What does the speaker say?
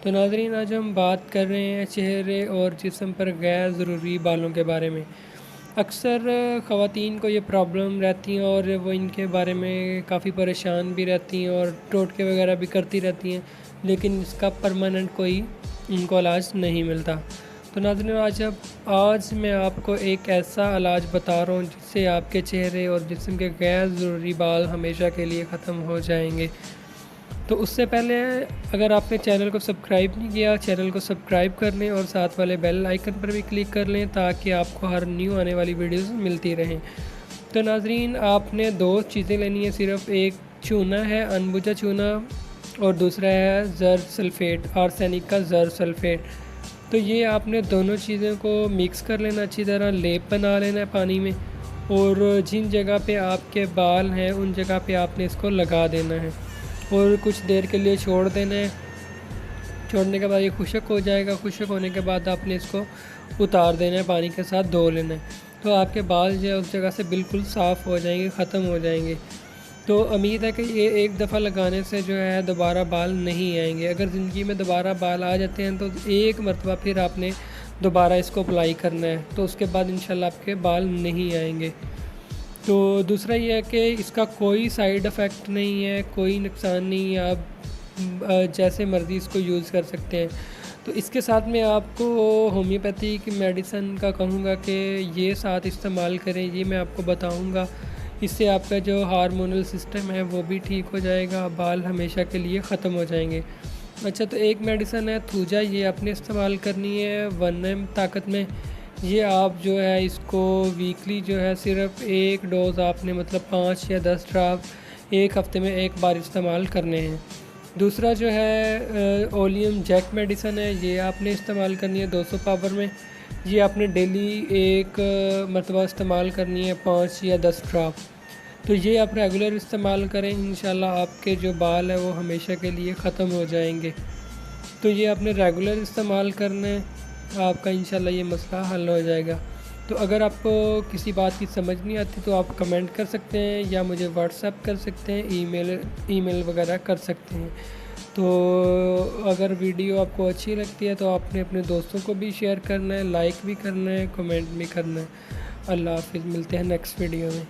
तो नाज़रीन, आज हम बात कर रहे हैं चेहरे और जिस्म पर गैर ज़रूरी बालों के बारे में। अक्सर ख़वातीन को ये प्रॉब्लम रहती हैं और वो इनके बारे में काफ़ी परेशान भी रहती हैं और टोटके वगैरह भी करती रहती हैं, लेकिन इसका परमानेंट कोई उनको इलाज नहीं मिलता। तो नाज़रीन, आज मैं आपको एक ऐसा इलाज बता रहा हूँ जिससे आपके चेहरे और जिस्म के गैर ज़रूरी बाल हमेशा के लिए ख़त्म हो जाएंगे। तो उससे पहले, अगर आपने चैनल को सब्सक्राइब नहीं किया, चैनल को सब्सक्राइब कर लें और साथ वाले बेल आइकन पर भी क्लिक कर लें ताकि आपको हर न्यू आने वाली वीडियोस मिलती रहें। तो नाज़रीन, आपने दो चीज़ें लेनी है, सिर्फ एक चूना है, अनबुझा चूना, और दूसरा है ज़र सल्फ़ेट, आर्सेनिक का ज़र सल्फ़ेट। तो ये आपने दोनों चीज़ों को मिक्स कर लेना, अच्छी तरह लेप बना लेना है पानी में, और जिन जगह पे आपके बाल हैं उन जगह पे आपने इसको लगा देना है और कुछ देर के लिए छोड़ देना है। छोड़ने के बाद ये खुश्क हो जाएगा। खुश्क होने के बाद आपने इसको उतार देना है, पानी के साथ धो लेना है। तो आपके बाल जो है उस जगह से बिल्कुल साफ़ हो जाएंगे, ख़त्म हो जाएंगे। तो उम्मीद है कि ये एक दफ़ा लगाने से जो है दोबारा बाल नहीं आएंगे। अगर ज़िंदगी में दोबारा बाल आ जाते हैं तो एक मरतबा फिर आपने दोबारा इसको अप्लाई करना है, तो उसके बाद इंशाल्लाह आपके बाल नहीं आएंगे। तो दूसरा ये है कि इसका कोई साइड इफ़ेक्ट नहीं है, कोई नुकसान नहीं है, आप जैसे मर्ज़ी इसको यूज़ कर सकते हैं। तो इसके साथ मैं आपको होम्योपैथिक मेडिसिन का कहूँगा कि ये साथ इस्तेमाल करें, ये मैं आपको बताऊँगा। इससे आपका जो हार्मोनल सिस्टम है वो भी ठीक हो जाएगा, बाल हमेशा के लिए ख़त्म हो जाएंगे। अच्छा, तो एक मेडिसिन है थूजा, ये आपने इस्तेमाल करनी है 1 ml ताकत में। ये आप जो है इसको वीकली जो है सिर्फ एक डोज़ आपने, मतलब 5 या 10 ड्राप एक हफ़्ते में एक बार इस्तेमाल करने हैं। दूसरा जो है ओलियम जैक मेडिसिन है, ये आपने इस्तेमाल करनी है 200 पावर में। ये आपने डेली एक मरतबा इस्तेमाल करनी है 5 या 10 ड्राप। तो ये आप रेगुलर इस्तेमाल करें, इंशाल्लाह आपके जो बाल हैं वो हमेशा के लिए ख़त्म हो जाएंगे। तो ये आपने रेगुलर इस्तेमाल करना है, आपका इंशाल्लाह ये मसला हल हो जाएगा। तो अगर आपको किसी बात की समझ नहीं आती तो आप कमेंट कर सकते हैं या मुझे व्हाट्सएप कर सकते हैं, ईमेल वगैरह कर सकते हैं। तो अगर वीडियो आपको अच्छी लगती है तो आपने अपने दोस्तों को भी शेयर करना है, लाइक भी करना है, कमेंट भी करना है। अल्लाह हाफ़िज़, मिलते हैं नेक्स्ट वीडियो में।